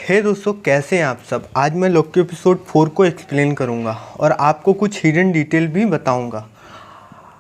हे दोस्तों, कैसे हैं आप सब। आज मैं लोकी एपिसोड 4 को एक्सप्लेन करूंगा और आपको कुछ हिडन डिटेल भी बताऊंगा।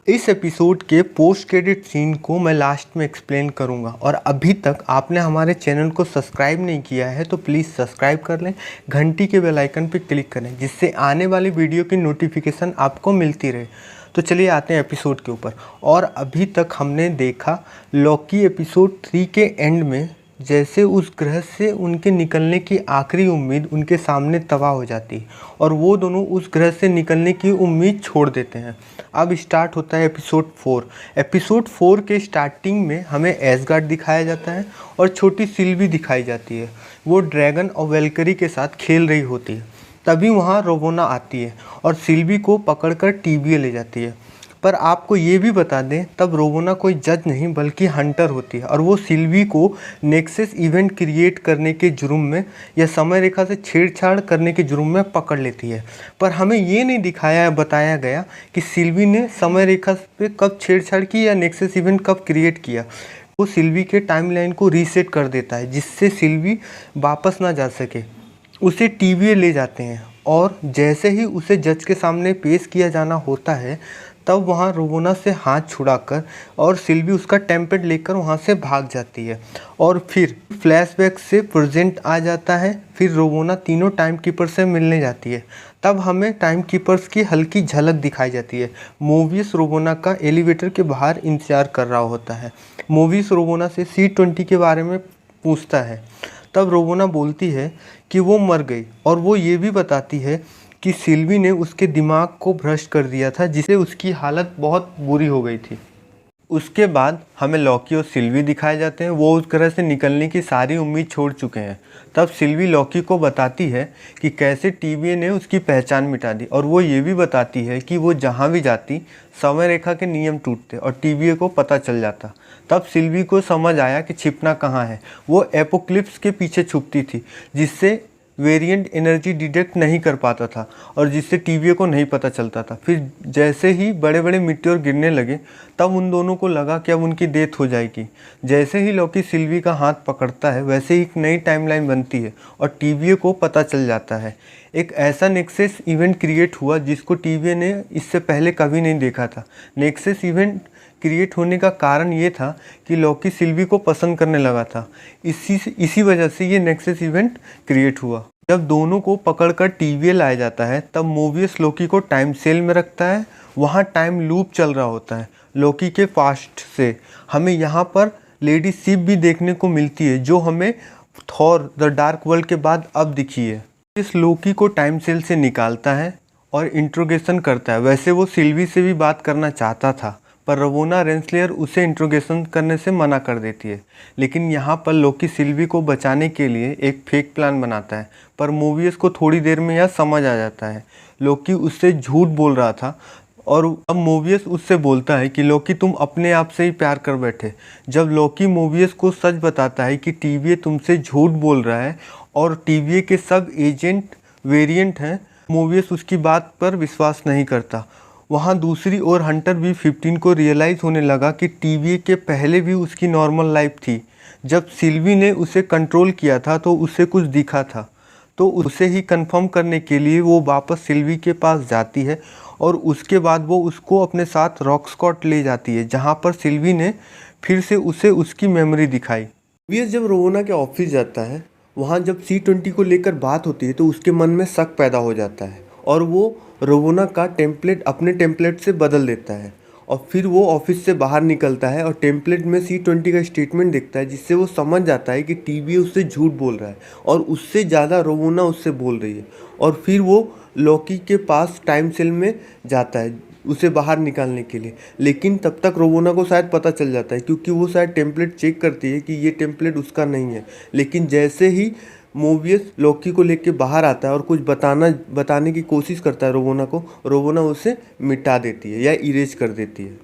इस एपिसोड के पोस्ट क्रेडिट सीन को मैं लास्ट में एक्सप्लेन करूंगा। और अभी तक आपने हमारे चैनल को सब्सक्राइब नहीं किया है तो प्लीज़ सब्सक्राइब कर लें, घंटी के बेल आइकन पर क्लिक करें जिससे आने वाली वीडियो की नोटिफिकेशन आपको मिलती रहे। तो चलिए आते हैं एपिसोड के ऊपर। और अभी तक हमने देखा लोकी एपिसोड 3 के एंड में जैसे उस ग्रह से उनके निकलने की आखिरी उम्मीद उनके सामने तबाह हो जाती है और वो दोनों उस ग्रह से निकलने की उम्मीद छोड़ देते हैं। अब स्टार्ट होता है एपिसोड 4। एपिसोड 4 के स्टार्टिंग में हमें एसगार्ड दिखाया जाता है और छोटी सिल्वी दिखाई जाती है। वो ड्रैगन और वेलकरी के साथ खेल रही होती है। तभी वहाँ रोवोना आती है और सिल्वी को पकड़कर टीवीए ले जाती है। पर आपको ये भी बता दें, तब रोवोना कोई जज नहीं बल्कि हंटर होती है और वो सिल्वी को नेक्सस इवेंट क्रिएट करने के जुर्म में या समय रेखा से छेड़छाड़ करने के जुर्म में पकड़ लेती है। पर हमें ये नहीं दिखाया या बताया गया कि सिल्वी ने समय रेखा पे कब छेड़छाड़ की या नेक्सस इवेंट कब क्रिएट किया। वो सिल्वी के टाइमलाइन को रीसेट कर देता है जिससे सिल्वी वापस ना जा सके। उसे टीवीए ले जाते हैं और जैसे ही उसे जज के सामने पेश किया जाना होता है तब वहाँ रोवोना से हाथ छुड़ाकर और सिल्वी उसका टेम्पलेट लेकर वहाँ से भाग जाती है। और फिर फ्लैशबैक से प्रेजेंट आ जाता है। फिर रोवोना तीनों टाइम कीपर से मिलने जाती है। तब हमें टाइम कीपर्स की हल्की झलक दिखाई जाती है। मोवियस रोवोना का एलिवेटर के बाहर इंतजार कर रहा होता है। मोवियस रोवोना से C20 के बारे में पूछता है। तब रोवोना बोलती है कि वो मर गई और वो ये भी बताती है कि सिल्वी ने उसके दिमाग को भ्रष्ट कर दिया था जिससे उसकी हालत बहुत बुरी हो गई थी। उसके बाद हमें लॉकी और सिल्वी दिखाए जाते हैं। वो उस ग्रह से निकलने की सारी उम्मीद छोड़ चुके हैं। तब सिल्वी लॉकी को बताती है कि कैसे टीवीए ने उसकी पहचान मिटा दी और वो ये भी बताती है कि वो जहाँ भी जाती समय रेखा के नियम टूटते और टीवीए को पता चल जाता। तब सिल्वी को समझ आया कि छिपना कहाँ है। वो एपोक्लिप्स के पीछे छुपती थी जिससे वेरिएंट एनर्जी डिटेक्ट नहीं कर पाता था और जिससे टीवीए को नहीं पता चलता था। फिर जैसे ही बड़े बड़े मिट्योर गिरने लगे तब उन दोनों को लगा कि अब उनकी डेथ हो जाएगी। जैसे ही लॉकी सिल्वी का हाथ पकड़ता है वैसे ही एक नई टाइमलाइन बनती है और टीवीए को पता चल जाता है। एक ऐसा नेक्सस इवेंट क्रिएट हुआ जिसको टीवीए ने इससे पहले कभी नहीं देखा था। नेक्सस इवेंट क्रिएट होने का कारण ये था कि लॉकी सिल्वी को पसंद करने लगा था। इसी वजह से ये नेक्सस इवेंट क्रिएट हुआ। जब दोनों को पकड़कर टीवीए लाया जाता है तब मोवियस लॉकी को टाइम सेल में रखता है। वहाँ टाइम लूप चल रहा होता है लॉकी के पास्ट से। हमें यहाँ पर लेडी सिप भी देखने को मिलती है जो हमें थॉर द डार्क वर्ल्ड के बाद अब दिखी है। इस लॉकी को टाइम सेल से निकालता है और इंट्रोगेशन करता है। वैसे वो सिल्वी से भी बात करना चाहता था पर रोवोना रेंसलेयर उसे इंट्रोगेशन करने से मना कर देती है। लेकिन यहाँ पर लॉकी सिल्वी को बचाने के लिए एक फेक प्लान बनाता है पर मोवियस को थोड़ी देर में यह समझ आ जाता है। लॉकी उससे झूठ बोल रहा था और अब मोवियस उससे बोलता है कि लॉकी तुम अपने आप से ही प्यार कर बैठे। जब लॉकी मोवियस को सच बताता है कि टीवीए तुमसे झूठ बोल रहा है और टीवीए के सब एजेंट वेरिएंट हैं, मोवियस उसकी बात पर विश्वास नहीं करता। वहाँ दूसरी ओर हंटर भी 15 को रियलाइज़ होने लगा कि टीवीए के पहले भी उसकी नॉर्मल लाइफ थी। जब सिल्वी ने उसे कंट्रोल किया था तो उसे कुछ दिखा था, तो उसे ही कंफर्म करने के लिए वो वापस सिल्वी के पास जाती है और उसके बाद वो उसको अपने साथ रॉकस्कॉट ले जाती है जहाँ पर सिल्वी ने फिर से उसे उसकी मेमोरी दिखाई। मोवियस जब रोवोना के ऑफिस जाता है, वहाँ जब C20 को लेकर बात होती है तो उसके मन में शक पैदा हो जाता है और वो रोवोना का टेम्पलेट अपने टेम्पलेट से बदल देता है। और फिर वो ऑफिस से बाहर निकलता है और टेम्पलेट में C20 का स्टेटमेंट देखता है जिससे वो समझ जाता है कि टीवीए उससे झूठ बोल रहा है और उससे ज़्यादा रोवोना उससे बोल रही है। और फिर वो लॉकी के पास टाइम सेल में जाता है उसे बाहर निकालने के लिए। लेकिन तब तक रोवोना को शायद पता चल जाता है क्योंकि वो शायद टेम्पलेट चेक करती है कि ये टेम्पलेट उसका नहीं है। लेकिन जैसे ही मोवियस लॉकी को लेके बाहर आता है और कुछ बताने की कोशिश करता है रोवोना को, रोवोना उसे मिटा देती है या इरेज कर देती है।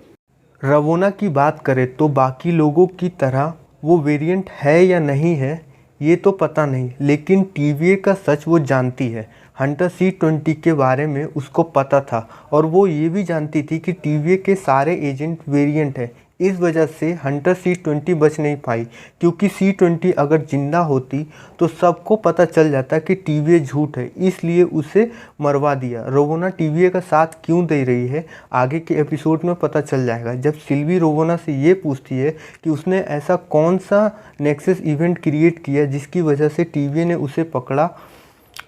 रोवोना की बात करें तो बाकी लोगों की तरह वो वेरिएंट है या नहीं है ये तो पता नहीं, लेकिन टीवीए का सच वो जानती है। हंटर C20 के बारे में उसको पता था और वो ये भी जानती थी कि टीवीए के सारे एजेंट वेरिएंट है। इस वजह से हंटर C-20 बच नहीं पाई, क्योंकि C-20 अगर जिंदा होती तो सबको पता चल जाता कि TVA झूठ है, इसलिए उसे मरवा दिया। रोवोना TVA का साथ क्यों दे रही है आगे के एपिसोड में पता चल जाएगा, जब सिल्वी रोवोना से ये पूछती है कि उसने ऐसा कौन सा नेक्सस इवेंट क्रिएट किया जिसकी वजह से TVA ने उसे पकड़ा।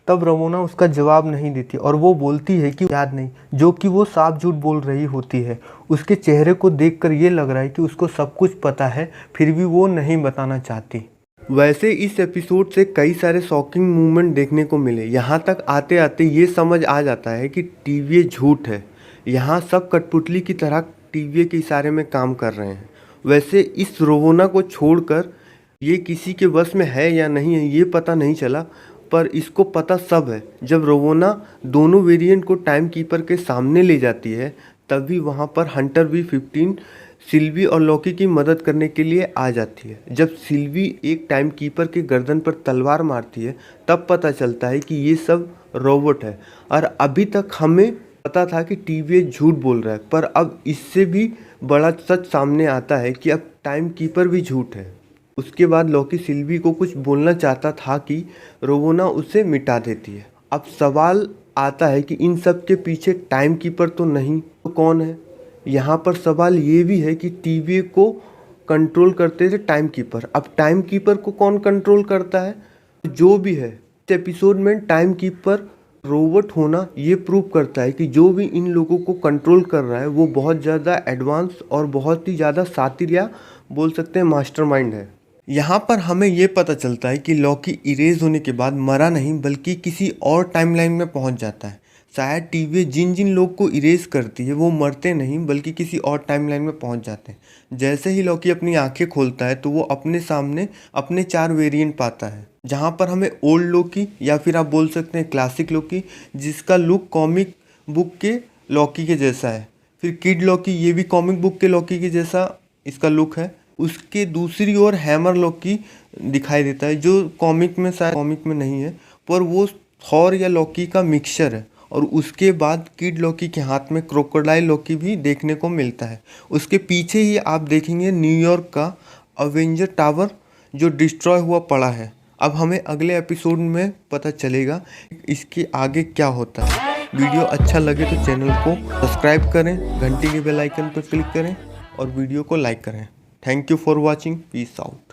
तब रोवोना उसका जवाब नहीं देती और वो बोलती है कि याद नहीं, जो कि वो साफ झूठ बोल रही होती है। उसके चेहरे को देखकर ये लग रहा है कि उसको सब कुछ पता है, फिर भी वो नहीं बताना चाहती। वैसे इस एपिसोड से कई सारे शॉकिंग मूवमेंट देखने को मिले। यहाँ तक आते आते ये समझ आ जाता है कि TVA झूठ है। यहाँ सब कठपुतली की तरह TVA के इशारे में काम कर रहे हैं। वैसे इस रोवोना को छोड़कर ये किसी के वश में है या नहीं है ये पता नहीं चला, पर इसको पता सब है। जब रोवोना दोनों वेरिएंट को टाइम कीपर के सामने ले जाती है, तभी वहाँ पर हंटर V-15 सिल्वी और लॉकी की मदद करने के लिए आ जाती है। जब सिल्वी एक टाइम कीपर के गर्दन पर तलवार मारती है, तब पता चलता है कि ये सब रोबोट है। और अभी तक हमें पता था कि TVA झूठ बोल रहा है, पर अब इससे भी बड़ा सच सामने आता है कि अब टाइम कीपर भी झूठ है। उसके बाद लॉकी सिल्वी को कुछ बोलना चाहता था कि रोवोना उसे मिटा देती है। अब सवाल आता है कि इन सब के पीछे टाइम कीपर तो नहीं, तो कौन है? यहाँ पर सवाल ये भी है कि TVA को कंट्रोल करते थे टाइम कीपर, अब टाइम कीपर को कौन कंट्रोल करता है? जो भी है, इस एपिसोड में टाइम कीपर रोबोट होना ये प्रूव करता है कि जो भी इन लोगों को कंट्रोल कर रहा है वो बहुत ज़्यादा एडवांस और बहुत ही ज़्यादा शातिर या बोल सकते हैं मास्टरमाइंड है। यहाँ पर हमें ये पता चलता है कि लॉकी इरेज होने के बाद मरा नहीं बल्कि किसी और टाइमलाइन में पहुँच जाता है। शायद TVA जिन जिन लोग को इरेज करती है वो मरते नहीं बल्कि किसी और टाइमलाइन में पहुँच जाते हैं। जैसे ही लॉकी अपनी आंखें खोलता है तो वो अपने सामने अपने 4 वेरिएंट पाता है, जहाँ पर हमें ओल्ड लॉकी या फिर आप बोल सकते हैं क्लासिक लॉकी, जिसका लुक कॉमिक बुक के लॉकी के जैसा है। फिर किड लॉकी, ये भी कॉमिक बुक के लॉकी के जैसा इसका लुक है। उसके दूसरी ओर हैमर लॉकी दिखाई देता है, जो कॉमिक में शायद कॉमिक में नहीं है, पर वो थॉर या लॉकी का मिक्सचर है। और उसके बाद किड लॉकी के हाथ में क्रोकोडाइल लॉकी भी देखने को मिलता है। उसके पीछे ही आप देखेंगे न्यूयॉर्क का अवेंजर टावर जो डिस्ट्रॉय हुआ पड़ा है। अब हमें अगले एपिसोड में पता चलेगा इसके आगे क्या होता है। वीडियो अच्छा लगे तो चैनल को सब्सक्राइब करें, घंटी के बेल आइकन पर क्लिक करें और वीडियो को लाइक करें। Thank you for watching. Peace out.